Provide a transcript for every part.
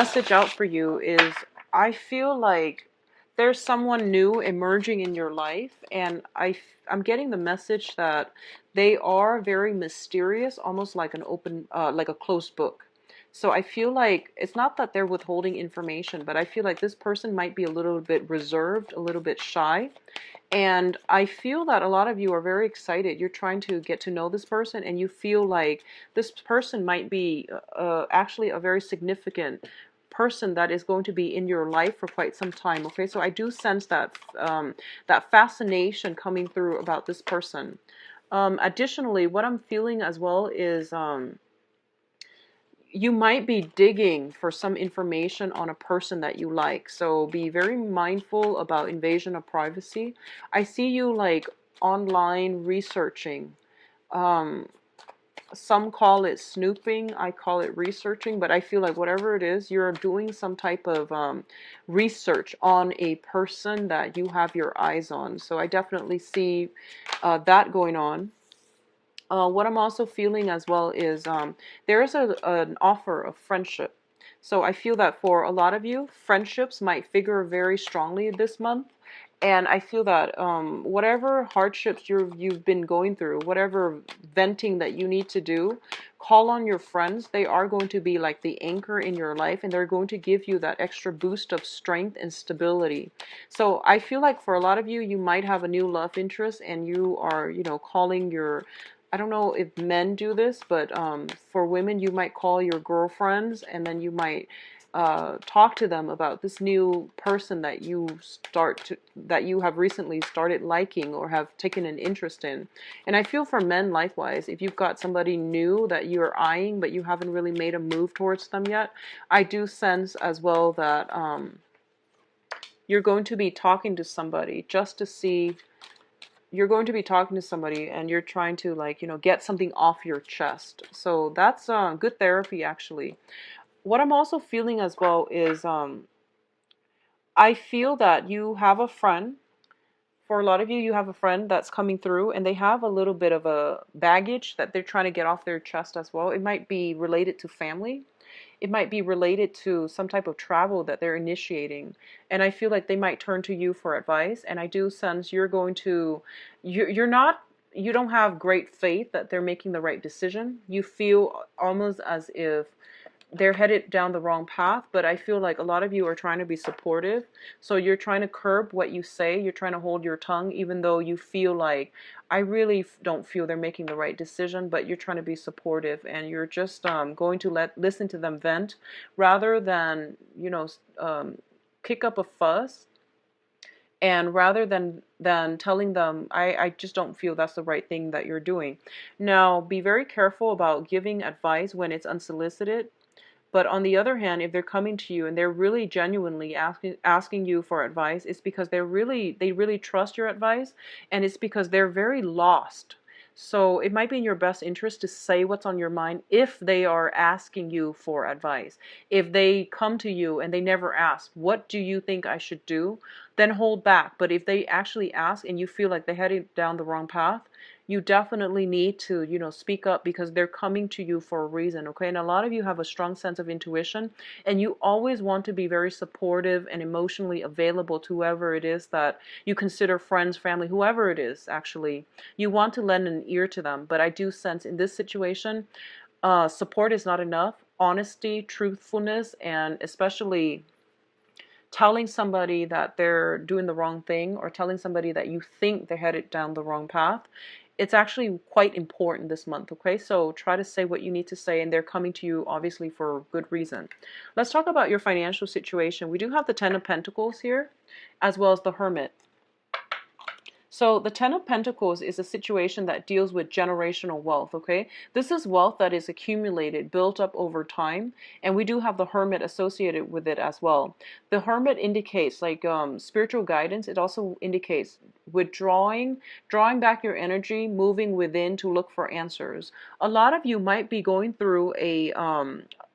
Message out for you is I feel like there's someone new emerging in your life, and I'm getting the message that they are very mysterious, almost like an open, like a closed book. So I feel like it's not that they're withholding information, but I feel like this person might be a little bit reserved, a little bit shy. And I feel that a lot of you are very excited. You're trying to get to know this person, and you feel like this person might be actually a very significant person that is going to be in your life for quite some time. Okay, so I do sense that that fascination coming through about this person. Additionally, what I'm feeling as well is you might be digging for some information on a person that you like. So be very mindful about invasion of privacy. I see you like online researching. Um, some call it snooping, I call it researching, but I feel like whatever it is, you're doing some type of research on a person that you have your eyes on. So I definitely see that going on. What I'm also feeling as well is there is an offer of friendship. So I feel that for a lot of you, friendships might figure very strongly this month. And I feel that whatever hardships you've been going through, whatever venting that you need to do, call on your friends. They are going to be like the anchor in your life, and they're going to give you that extra boost of strength and stability. So I feel like for a lot of you, you might have a new love interest, and you are, calling your, I don't know if men do this, but for women, you might call your girlfriends, and then you might talk to them about this new person that you have recently started liking or have taken an interest in. And I feel for men likewise, if you've got somebody new that you're eyeing but you haven't really made a move towards them yet, I do sense as well that you're going to be talking to somebody just to see. You're going to be talking to somebody and you're trying to, like, get something off your chest. So that's good therapy, actually. What I'm also feeling as well is I feel that you have a friend. For a lot of you, you have a friend that's coming through and they have a little bit of a baggage that they're trying to get off their chest as well. It might be related to family. It might be related to some type of travel that they're initiating. And I feel like they might turn to you for advice. And I do sense you're not, you don't have great faith that they're making the right decision. You feel almost as if they're headed down the wrong path, but I feel like a lot of you are trying to be supportive. So you're trying to curb what you say. You're trying to hold your tongue, even though you feel like, I really don't feel they're making the right decision, but you're trying to be supportive and you're just going to listen to them vent rather than, kick up a fuss. And rather than telling them, I just don't feel that's the right thing that you're doing. Now, be very careful about giving advice when it's unsolicited. But on the other hand, if they're coming to you and they're really genuinely asking you for advice, it's because they really trust your advice, and it's because they're very lost. So it might be in your best interest to say what's on your mind if they are asking you for advice. If they come to you and they never ask, what do you think I should do? Then hold back. But if they actually ask and you feel like they're heading down the wrong path, you definitely need to, speak up because they're coming to you for a reason, okay? And a lot of you have a strong sense of intuition, and you always want to be very supportive and emotionally available to whoever it is that you consider friends, family, whoever it is, actually. You want to lend an ear to them, but I do sense in this situation, support is not enough. Honesty, truthfulness, and especially telling somebody that they're doing the wrong thing or telling somebody that you think they're headed down the wrong path, it's actually quite important this month, okay? So try to say what you need to say, and they're coming to you obviously for good reason. Let's talk about your financial situation. We do have the Ten of Pentacles here, as well as the Hermit. So the Ten of Pentacles is a situation that deals with generational wealth, okay? This is wealth that is accumulated, built up over time, and we do have the Hermit associated with it as well. The Hermit indicates like spiritual guidance. It also indicates withdrawing, drawing back your energy, moving within to look for answers. A lot of you might be going through a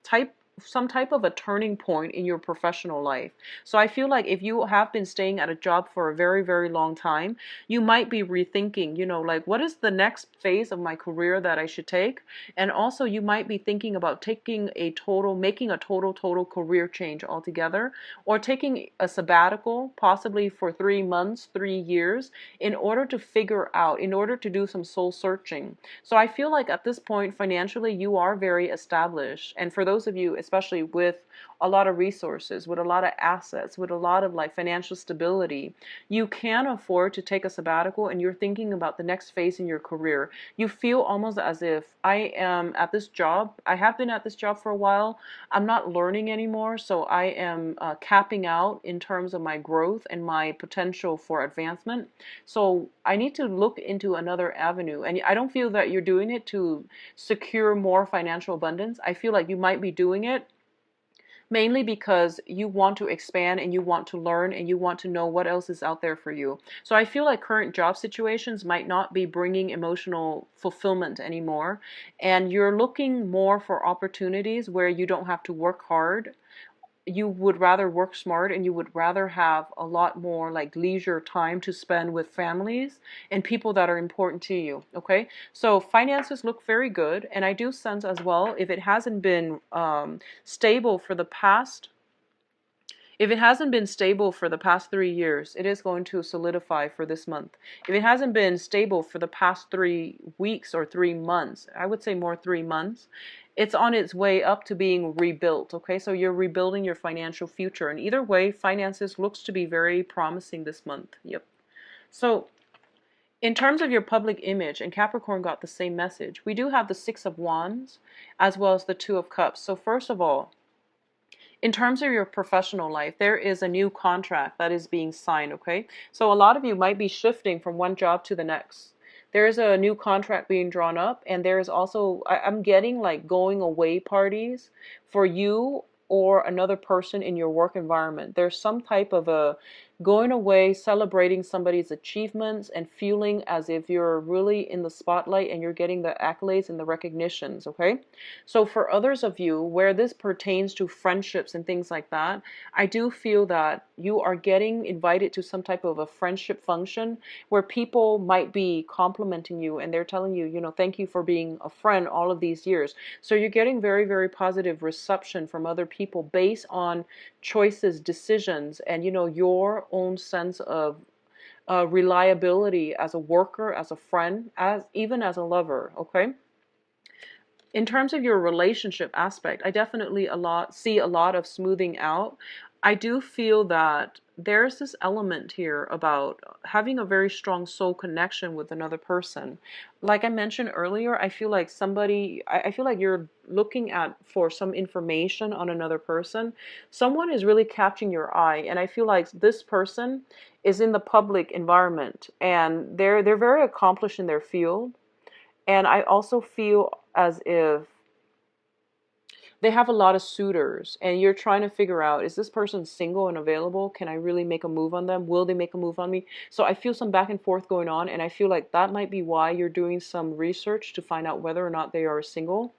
type some type of a turning point in your professional life. So I feel like if you have been staying at a job for a very, very long time, you might be rethinking, like what is the next phase of my career that I should take? And also you might be thinking about making a total career change altogether, or taking a sabbatical, possibly for 3 months, 3 years, in order to do some soul searching. So I feel like at this point, financially, you are very established. And for those of you, especially with a lot of resources, with a lot of assets, with a lot of like financial stability, you can afford to take a sabbatical, and you're thinking about the next phase in your career. You feel almost as if I am at this job. I have been at this job for a while. I'm not learning anymore. So I am capping out in terms of my growth and my potential for advancement. So I need to look into another avenue. And I don't feel that you're doing it to secure more financial abundance. I feel like you might be doing it mainly because you want to expand and you want to learn and you want to know what else is out there for you. So I feel like current job situations might not be bringing emotional fulfillment anymore, and you're looking more for opportunities where you don't have to work hard. You would rather work smart, and you would rather have a lot more like leisure time to spend with families and people that are important to you. Okay, so finances look very good, and I do sense as well, if it hasn't been stable for the past if it hasn't been stable for the past 3 years, it is going to solidify for this month. If it hasn't been stable for the past 3 weeks or 3 months, I would say more 3 months, it's on its way up to being rebuilt. Okay, so you're rebuilding your financial future. And either way, finances looks to be very promising this month. Yep. So in terms of your public image, and Capricorn got the same message, we do have the Six of Wands as well as the Two of Cups. So first of all, in terms of your professional life, there is a new contract that is being signed, okay? So a lot of you might be shifting from one job to the next. There is a new contract being drawn up, and there is also, I'm getting like going away parties for you or another person in your work environment. There's some type of a going away, celebrating somebody's achievements and feeling as if you're really in the spotlight and you're getting the accolades and the recognitions, okay? So for others of you, where this pertains to friendships and things like that, I do feel that you are getting invited to some type of a friendship function where people might be complimenting you, and they're telling you, thank you for being a friend all of these years. So you're getting very, very positive reception from other people based on choices, decisions, and your own sense of reliability as a worker, as a friend, even as a lover. Okay. In terms of your relationship aspect, I definitely see a lot of smoothing out. I do feel that there's this element here about having a very strong soul connection with another person. Like I mentioned earlier, I feel like I feel like you're looking at for some information on another person. Someone is really catching your eye, and I feel like this person is in the public environment, and they're very accomplished in their field. And I also feel as if they have a lot of suitors, and you're trying to figure out, is this person single and available? Can I really make a move on them? Will they make a move on me? So I feel some back and forth going on, and I feel like that might be why you're doing some research to find out whether or not they are single.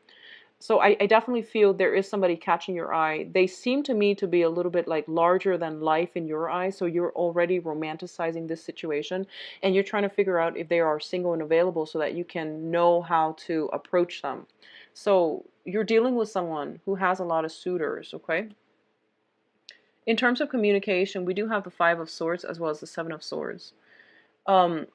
So I definitely feel there is somebody catching your eye. They seem to me to be a little bit like larger than life in your eyes. So you're already romanticizing this situation, and you're trying to figure out if they are single and available so that you can know how to approach them. So you're dealing with someone who has a lot of suitors, okay? In terms of communication, we do have the Five of Swords as well as the Seven of Swords. Um,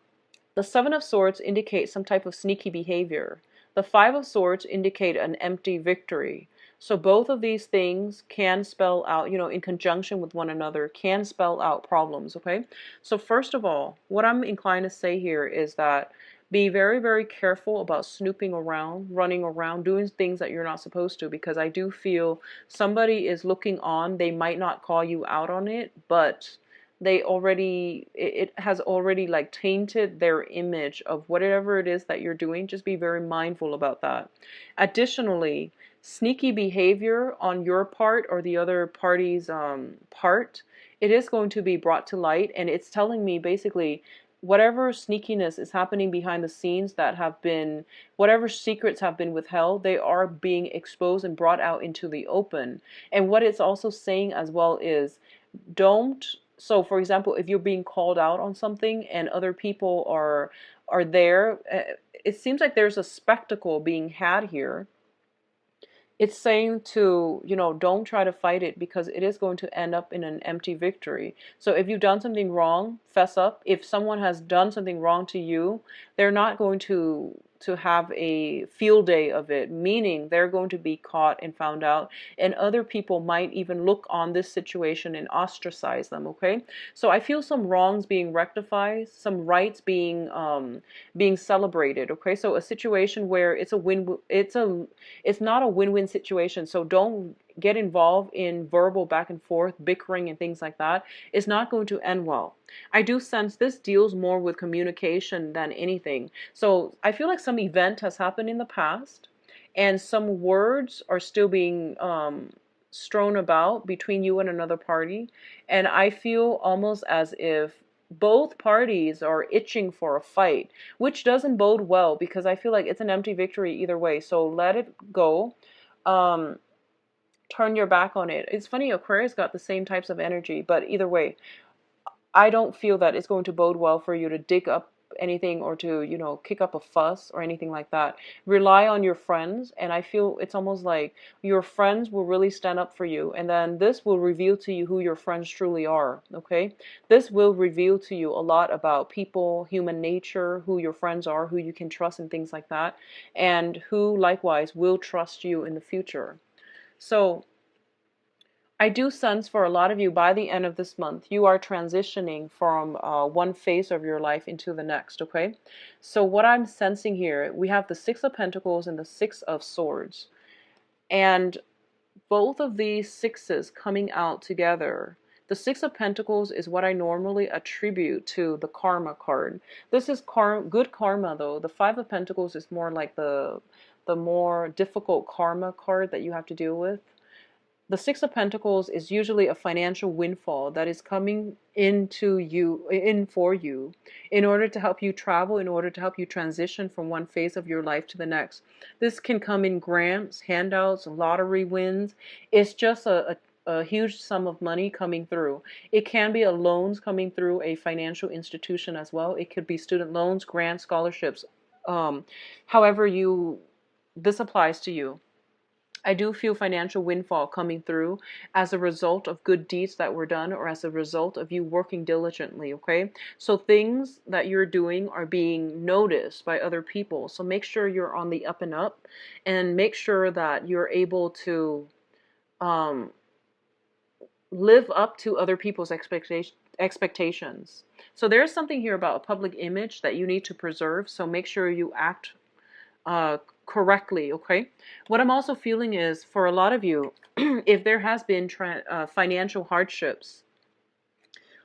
the Seven of Swords indicates some type of sneaky behavior. The Five of Swords indicate an empty victory. So both of these things can spell out, in conjunction with one another, can spell out problems, okay? So first of all, what I'm inclined to say here is that be very, very careful about snooping around, running around, doing things that you're not supposed to, because I do feel somebody is looking on. They might not call you out on it, but it has already like tainted their image of whatever it is that you're doing. Just be very mindful about that. Additionally, sneaky behavior on your part or the other party's part, it is going to be brought to light, and it's telling me basically whatever sneakiness is happening behind the scenes that have been, whatever secrets have been withheld, they are being exposed and brought out into the open. And what it's also saying as well is, don't, so for example, if you're being called out on something and other people are there, it seems like there's a spectacle being had here. It's saying to, don't try to fight it, because it is going to end up in an empty victory. So if you've done something wrong, fess up. If someone has done something wrong to you, they're not going to have a field day of it, meaning they're going to be caught and found out, and other people might even look on this situation and ostracize them. Okay, so I feel some wrongs being rectified, some rights being celebrated. Okay, so a situation where it's a win, it's not a win-win situation. So don't get involved in verbal back and forth, bickering and things like that. It's not going to end well. I do sense this deals more with communication than anything. So I feel like some event has happened in the past, and some words are still being strewn about between you and another party. And I feel almost as if both parties are itching for a fight, which doesn't bode well, because I feel like it's an empty victory either way. So let it go. Um, Turn your back on it. It's funny, Aquarius got the same types of energy, but either way, I don't feel that it's going to bode well for you to dig up anything, or to, kick up a fuss or anything like that. Rely on your friends, and I feel it's almost like your friends will really stand up for you, and then this will reveal to you who your friends truly are, okay? This will reveal to you a lot about people, human nature, who your friends are, who you can trust and things like that, and who likewise will trust you in the future. So I do sense for a lot of you, by the end of this month, you are transitioning from one phase of your life into the next, okay? So what I'm sensing here, we have the Six of Pentacles and the Six of Swords. And both of these sixes coming out together. The Six of Pentacles is what I normally attribute to the Karma card. This is good karma, though. The Five of Pentacles is more like the more difficult karma card that you have to deal with. The Six of Pentacles is usually a financial windfall that is coming into you, in for you, in order to help you travel, in order to help you transition from one phase of your life to the next. This can come in grants, handouts, lottery wins. It's just a huge sum of money coming through. It can be a loans coming through a financial institution as well. It could be student loans, grants, scholarships. However this applies to you. I do feel financial windfall coming through as a result of good deeds that were done, or as a result of you working diligently, okay? So things that you're doing are being noticed by other people. So make sure you're on the up and up, and make sure that you're able to live up to other people's expectations. So there's something here about a public image that you need to preserve. So make sure you act correctly, okay? What I'm also feeling is, for a lot of you, if there has been financial hardships,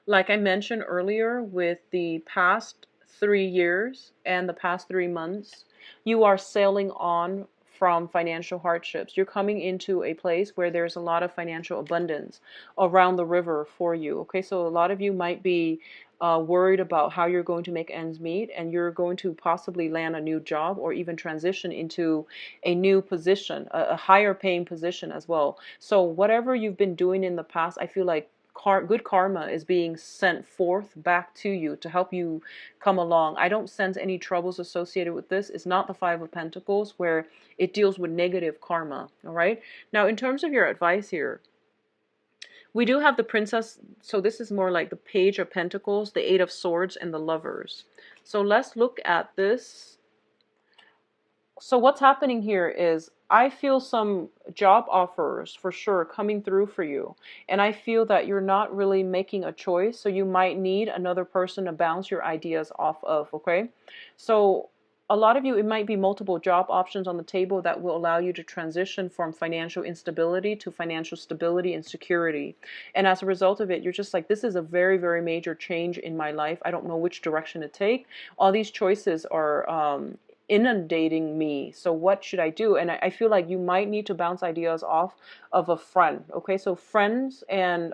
like I mentioned earlier, with the past 3 years and the past 3 months, you are sailing on from financial hardships. You're coming into a place where there's a lot of financial abundance around the river for you. Okay, so a lot of you might be worried about how you're going to make ends meet, and you're going to possibly land a new job, or even transition into a new position, a higher paying position as well. So whatever you've been doing in the past, I feel like good karma is being sent forth back to you to help you come along. I don't sense any troubles associated with this. It's not the Five of Pentacles, where it deals with negative karma. All right. Now, in terms of your advice here, we do have the Princess. So this is more like the Page of Pentacles, the Eight of Swords, and the Lovers. So let's look at this. So what's happening here is, I feel some job offers for sure coming through for you. And I feel that you're not really making a choice. So you might need another person to bounce your ideas off of, okay? So a lot of you, it might be multiple job options on the table that will allow you to transition from financial instability to financial stability and security. And as a result of it, you're just like, this is a very, very major change in my life. I don't know which direction to take. All these choices are inundating me. So what should I do? And I feel like you might need to bounce ideas off of a friend. Okay, so friends and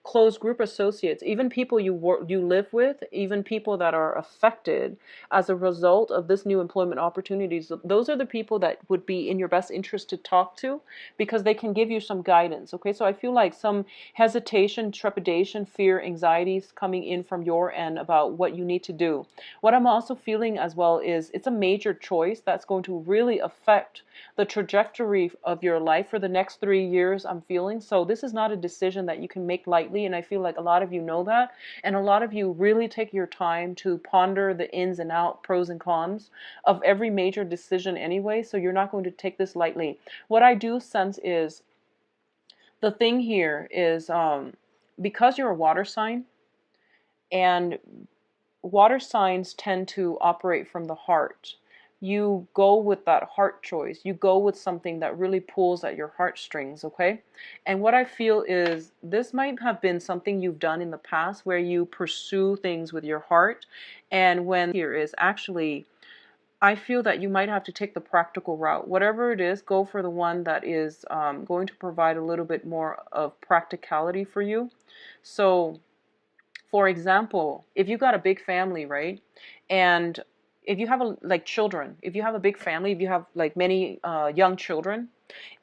close group associates, even people you live with, even people that are affected as a result of this new employment opportunities. Those are the people that would be in your best interest to talk to, because they can give you some guidance. Okay, so I feel like some hesitation, trepidation, fear, anxieties coming in from your end about what you need to do. What I'm also feeling as well is it's a major choice that's going to really affect the trajectory of your life for the next 3 years, I'm feeling. So this is not a decision that you can make lightly, and I feel like a lot of you know that, and a lot of you really take your time to ponder the ins and outs, pros and cons of every major decision anyway, so you're not going to take this lightly. What I do sense is, the thing here is, because you're a water sign, and water signs tend to operate from the heart. You go with that heart choice. You go with something that really pulls at your heartstrings, okay? And what I feel is this might have been something you've done in the past where you pursue things with your heart. And when here is actually, I feel that you might have to take the practical route. Whatever it is, go for the one that is going to provide a little bit more of practicality for you. So, for example, if you got a big family, right? And if you have like children, if you have a big family, if you have like many young children,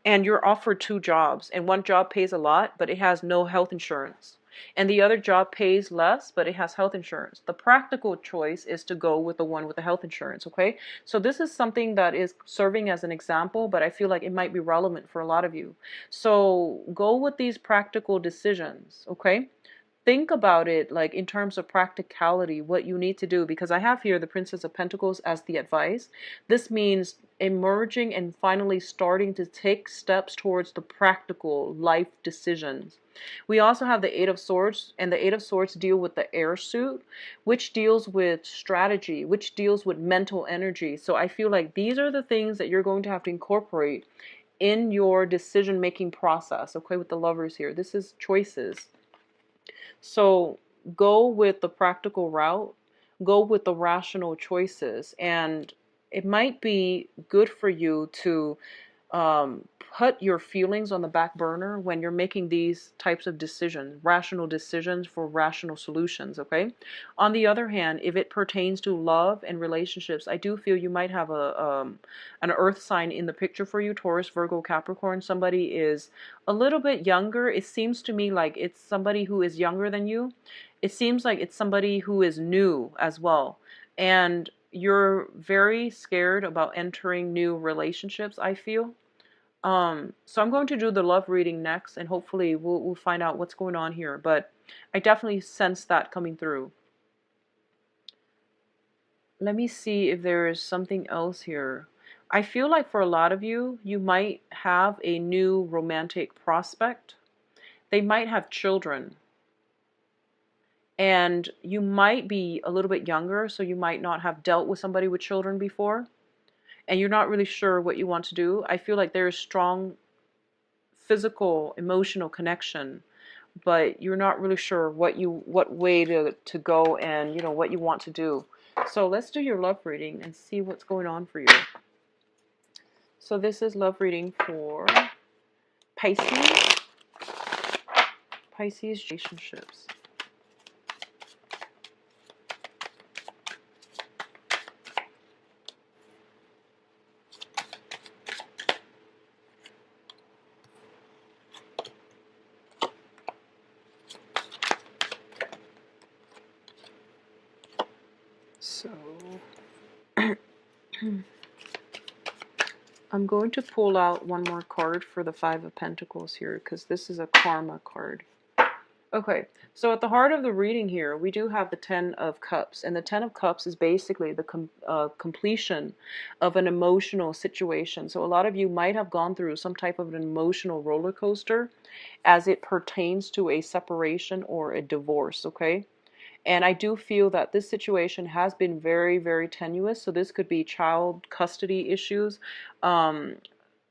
and you're offered two jobs, and one job pays a lot, but it has no health insurance, and the other job pays less, but it has health insurance. The practical choice is to go with the one with the health insurance, okay? So this is something that is serving as an example, but I feel like it might be relevant for a lot of you. So go with these practical decisions, okay? Think about it like in terms of practicality, what you need to do, because I have here the Princess of Pentacles as the advice. This means emerging and finally starting to take steps towards the practical life decisions. We also have the Eight of Swords, and the Eight of Swords deal with the air suit, which deals with strategy, which deals with mental energy. So I feel like these are the things that you're going to have to incorporate in your decision-making process, okay, with the Lovers here. This is choices. So go with the practical route, go with the rational choices, and it might be good for you to put your feelings on the back burner when you're making these types of decisions, rational decisions for rational solutions, okay? On the other hand, if it pertains to love and relationships, I do feel you might have an earth sign in the picture for you, Taurus, Virgo, Capricorn. Somebody is a little bit younger. It seems to me like it's somebody who is younger than you. It seems like it's somebody who is new as well. And you're very scared about entering new relationships, I feel. So I'm going to do the love reading next, and hopefully we'll find out what's going on here. But I definitely sense that coming through. Let me see if there is something else here. I feel like for a lot of you, you might have a new romantic prospect. They might have children. And you might be a little bit younger, so you might not have dealt with somebody with children before. And you're not really sure what you want to do. I feel like there is strong physical, emotional connection, but you're not really sure what way to go, and what you want to do. So let's do your love reading and see what's going on for you. So this is love reading for Pisces. Pisces relationships. So I'm going to pull out one more card for the Five of Pentacles here, because this is a karma card. Okay, so at the heart of the reading here, we do have the Ten of Cups, and the Ten of Cups is basically the completion of an emotional situation. So a lot of you might have gone through some type of an emotional roller coaster as it pertains to a separation or a divorce, okay? And I do feel that this situation has been very, very tenuous. So this could be child custody issues,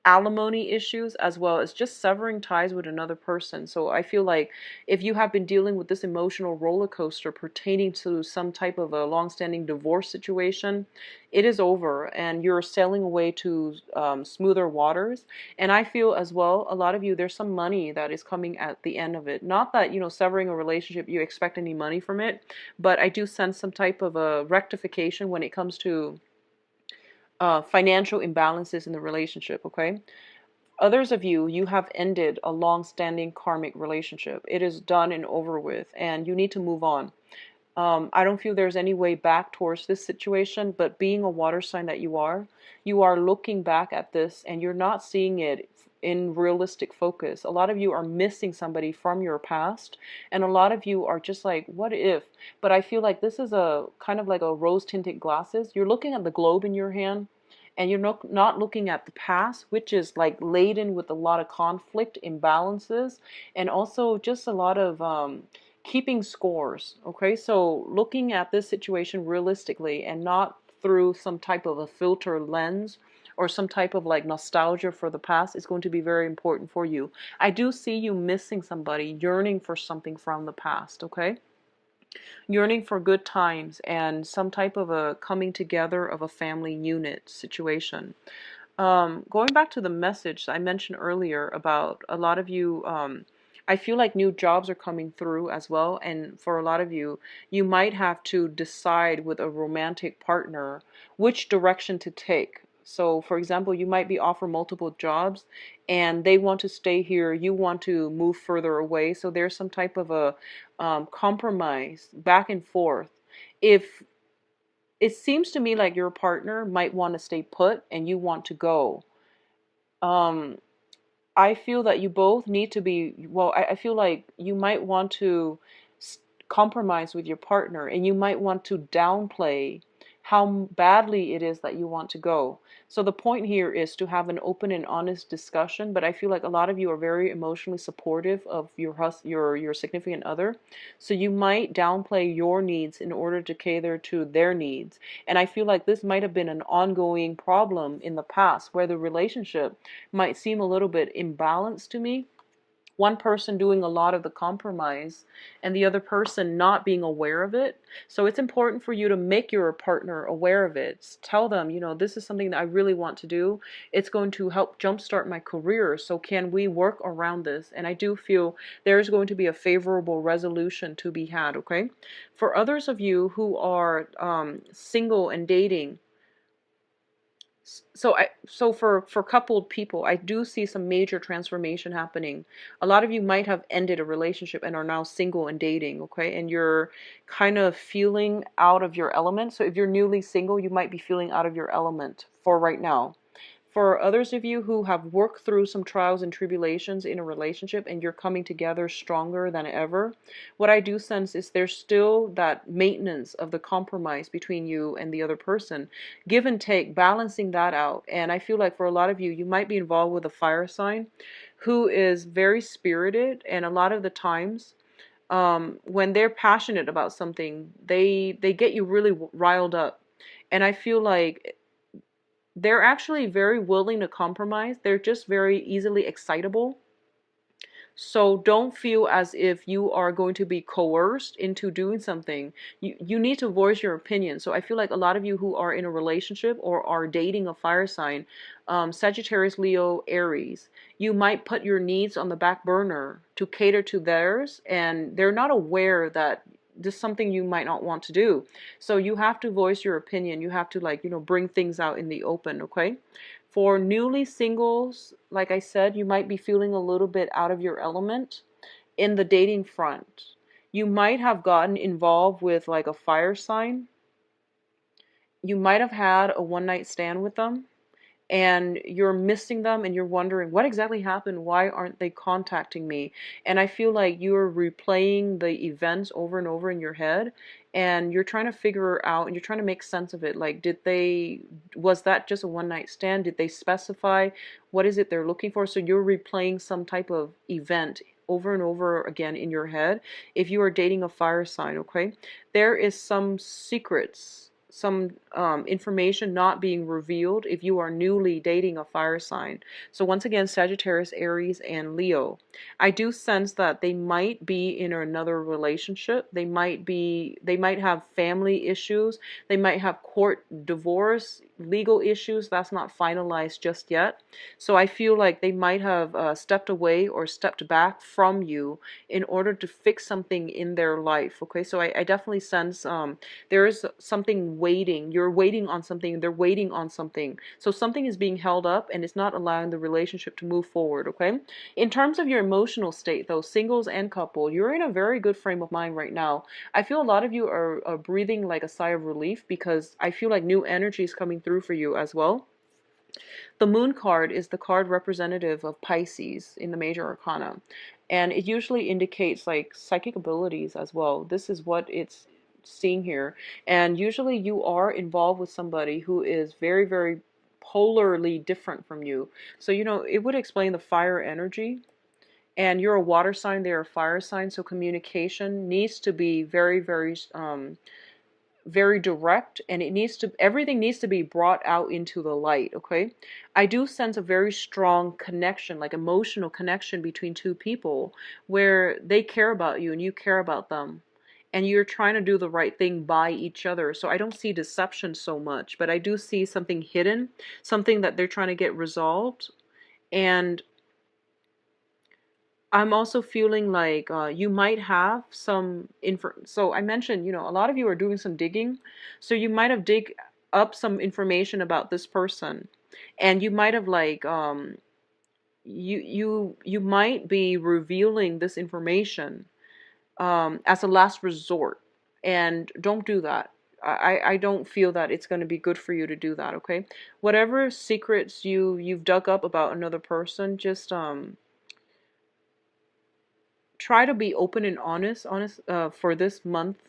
alimony issues, as well as just severing ties with another person. So I feel like if you have been dealing with this emotional roller coaster pertaining to some type of a long-standing divorce situation, it is over and you're sailing away to smoother waters. And I feel as well, a lot of you, there's some money that is coming at the end of it. Not that, severing a relationship, you expect any money from it, but I do sense some type of a rectification when it comes to financial imbalances in the relationship, okay? Others of you, you have ended a long-standing karmic relationship. It is done and over with, and you need to move on. I don't feel there's any way back towards this situation, but being a water sign that you are looking back at this and you're not seeing it in realistic focus. A lot of you are missing somebody from your past, and a lot of you are just like, what if? But I feel like this is a kind of like a rose-tinted glasses. You're looking at the globe in your hand, and you're not looking at the past, which is like laden with a lot of conflict, imbalances, and also just a lot of keeping scores. Okay, so looking at this situation realistically and not through some type of a filter lens or some type of like nostalgia for the past is going to be very important for you. I do see you missing somebody, yearning for something from the past, okay? Yearning for good times and some type of a coming together of a family unit situation. Going back to the message I mentioned earlier about a lot of you, I feel like new jobs are coming through as well. And for a lot of you, you might have to decide with a romantic partner which direction to take. So, for example, you might be offered multiple jobs and they want to stay here, you want to move further away. So there's some type of a compromise back and forth. If it seems to me like your partner might want to stay put and you want to go. Um, I feel that you both need to be, well, I feel like you might want to compromise with your partner and you might want to downplay how badly it is that you want to go. So the point here is to have an open and honest discussion, but I feel like a lot of you are very emotionally supportive of your significant other. So you might downplay your needs in order to cater to their needs. And I feel like this might have been an ongoing problem in the past where the relationship might seem a little bit imbalanced to me, one person doing a lot of the compromise and the other person not being aware of it. So it's important for you to make your partner aware of it. Tell them, this is something that I really want to do. It's going to help jumpstart my career. So can we work around this? And I do feel there's going to be a favorable resolution to be had, okay? For others of you who are single and dating, so for coupled people, I do see some major transformation happening. A lot of you might have ended a relationship and are now single and dating, okay? And you're kind of feeling out of your element. So if you're newly single, you might be feeling out of your element for right now. For others of you who have worked through some trials and tribulations in a relationship and you're coming together stronger than ever, what I do sense is there's still that maintenance of the compromise between you and the other person. Give and take, balancing that out. And I feel like for a lot of you, you might be involved with a fire sign who is very spirited, and a lot of the times when they're passionate about something, they get you really riled up. And I feel like they're actually very willing to compromise. They're just very easily excitable. So don't feel as if you are going to be coerced into doing something. You need to voice your opinion. So I feel like a lot of you who are in a relationship or are dating a fire sign, Sagittarius, Leo, Aries, you might put your needs on the back burner to cater to theirs, and they're not aware that this is something you might not want to do. So you have to voice your opinion. You have to bring things out in the open, okay? For newly singles, like I said, you might be feeling a little bit out of your element in the dating front. You might have gotten involved with like a fire sign. You might have had a one night stand with them and you're missing them and you're wondering what exactly happened, why aren't they contacting me? And I feel like you're replaying the events over and over in your head and you're trying to figure out and you're trying to make sense of it. Like, was that just a one night stand? Did they specify what is it they're looking for? So you're replaying some type of event over and over again in your head if you are dating a fire sign, okay? There is some secrets some information not being revealed if you are newly dating a fire sign. So once again, Sagittarius, Aries, and Leo. I do sense that they might be in another relationship. They might have family issues. They might have court divorce, legal issues that's not finalized just yet. So I feel like they might have stepped away or stepped back from you in order to fix something in their life. Okay, so I definitely sense there is something waiting. You're waiting on something. They're waiting on something. So something is being held up and it's not allowing the relationship to move forward, okay? In terms of your emotional state, though, singles and couple, you're in a very good frame of mind right now. I feel a lot of you are breathing like a sigh of relief because I feel like new energy is coming through for you as well. The moon card is the card representative of Pisces in the major arcana. And it usually indicates like psychic abilities as well. This is what it's seeing here. And usually you are involved with somebody who is very, very polarly different from you. So, it would explain the fire energy. And you're a water sign, they're a fire sign. So communication needs to be very, very very direct, and everything needs to be brought out into the light. Okay, I do sense a very strong connection, like emotional connection between two people where they care about you and you care about them, and you're trying to do the right thing by each other. So I don't see deception so much, but I do see something hidden, something that they're trying to get resolved. And I'm also feeling like you might have some info. So I mentioned, a lot of you are doing some digging. So you might have dig up some information about this person, and you might have like you might be revealing this information as a last resort, and don't do that. I don't feel that it's going to be good for you to do that. Okay, whatever secrets you've dug up about another person, just try to be open and honest for this month,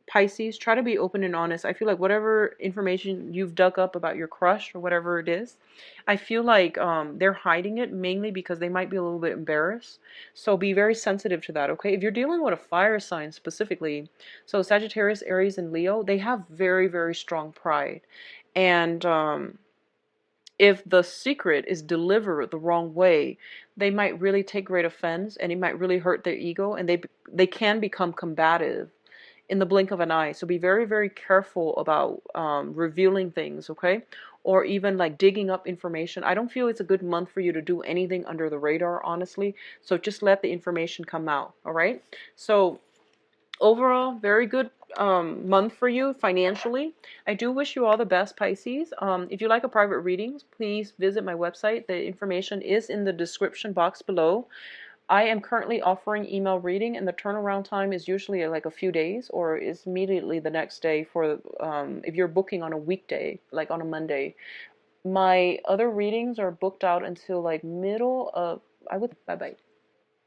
Pisces. Try to be open and honest. I feel like whatever information you've dug up about your crush or whatever it is, I feel like they're hiding it mainly because they might be a little bit embarrassed. So be very sensitive to that, okay? If you're dealing with a fire sign specifically, so Sagittarius, Aries, and Leo, they have very, very strong pride. And if the secret is delivered the wrong way, they might really take great offense, and it might really hurt their ego, and they can become combative in the blink of an eye. So be very, very careful about revealing things, okay? Or even like digging up information. I don't feel it's a good month for you to do anything under the radar, honestly. So just let the information come out, all right? So overall, very good month for you financially. I do wish you all the best, Pisces. If you like a private reading, please visit my website. The information is in the description box below. I am currently offering email reading, and the turnaround time is usually like a few days, or is immediately the next day for if you're booking on a weekday, like on a Monday. My other readings are booked out until like middle of, bye bye.